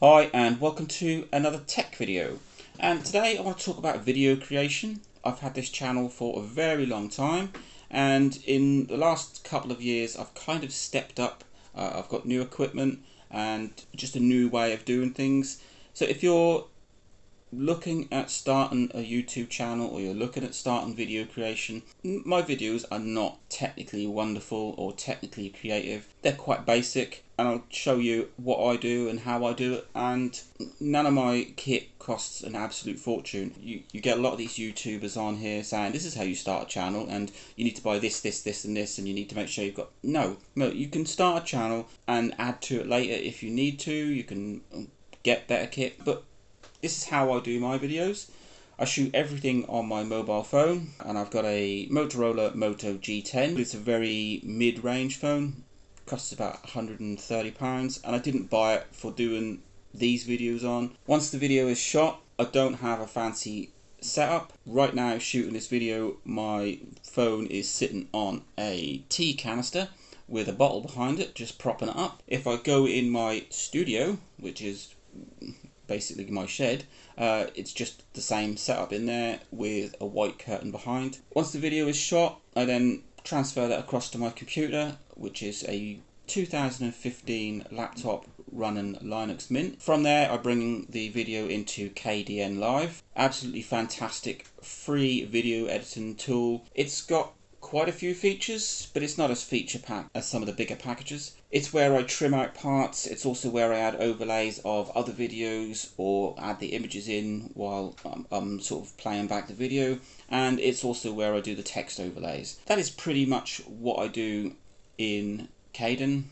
Hi and welcome to another tech video, and today I want to talk about video creation. I've had this channel for a very long time, and in the last couple of years I've kind of stepped up. I've got new equipment and just a new way of doing things. So if you're looking at starting a YouTube channel or you're looking at starting video creation, my videos are not technically wonderful or technically creative. They're quite basic, and I'll show you what I do and how I do it, and none of my kit costs an absolute fortune. You get a lot of these YouTubers on here saying this is how you start a channel and you need to buy this and this, and you need to make sure you've got... No, you can start a channel and add to it later if you need to. You can get better kit, but this is how I do my videos. I shoot everything on my mobile phone, and I've got a Motorola Moto G10. It's a very mid-range phone, costs about £130, and I didn't buy it for doing these videos on. Once the video is shot, I don't have a fancy setup. Right now, shooting this video, my phone is sitting on a tea canister with a bottle behind it, just propping it up. If I go in my studio, which is basically my shed, it's just the same setup in there with a white curtain behind. Once the video is shot, I then transfer that across to my computer, which is a 2015 laptop running Linux Mint. From there I bring the video into Kdenlive. Absolutely fantastic free video editing tool. It's got quite a few features, but it's not as feature packed as some of the bigger packages. It's where I trim out parts. It's also where I add overlays of other videos or add the images in while I'm sort of playing back the video, and it's also where I do the text overlays. That is pretty much what I do in Kden.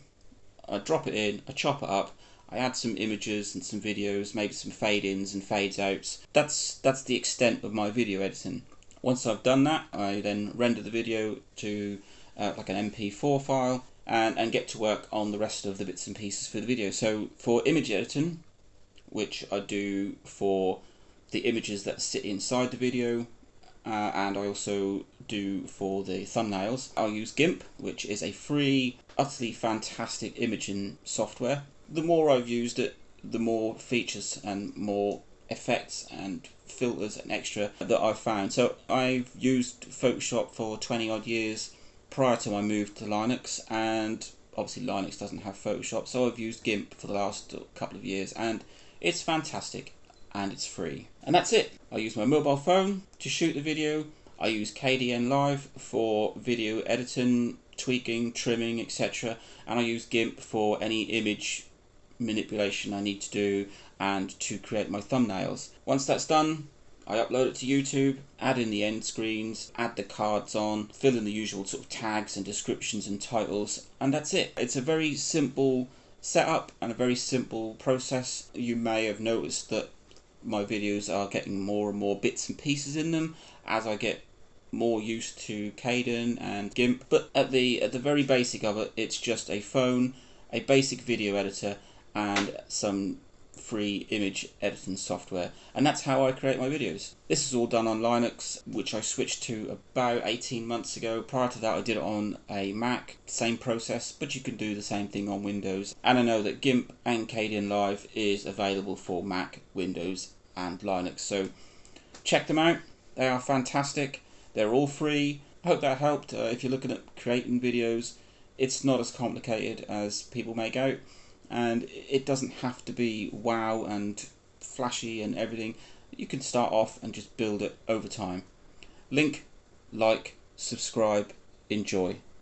I drop it in, I chop it up, I add some images and some videos, maybe some fade-ins and fades-outs. That's the extent of my video editing. Once I've done that, I then render the video to like an MP4 file and get to work on the rest of the bits and pieces for the video. So for image editing, which I do for the images that sit inside the video, and I also do for the thumbnails, I'll use GIMP, which is a free, utterly fantastic imaging software. The more I've used it, the more features and more effects and filters and extra that I've found. So I've used Photoshop for 20 odd years prior to my move to Linux, and obviously Linux doesn't have Photoshop, so I've used GIMP for the last couple of years, and it's fantastic and it's free. And that's it. I use my mobile phone to shoot the video. I use Kdenlive for video editing, tweaking, trimming, etc. And I use GIMP for any image manipulation I need to do and to create my thumbnails. Once that's done, I upload it to YouTube, add in the end screens, add the cards on, fill in the usual sort of tags and descriptions and titles, and that's it. It's a very simple setup and a very simple process. You may have noticed that my videos are getting more and more bits and pieces in them as I get more used to Kden and GIMP, but at the very basic of it, it's just a phone, a basic video editor, and some free image editing software, and that's how I create my videos. This is all done on Linux, which I switched to about 18 months ago. Prior to that I did it on a Mac, same process, but you can do the same thing on Windows. And I know that GIMP and Kdenlive is available for Mac, Windows and Linux, so check them out. They are fantastic. They're all free. I hope that helped. If you're looking at creating videos, it's not as complicated as people make out, and it doesn't have to be wow and flashy and everything. You can start off and just build it over time. Link, like, subscribe, enjoy.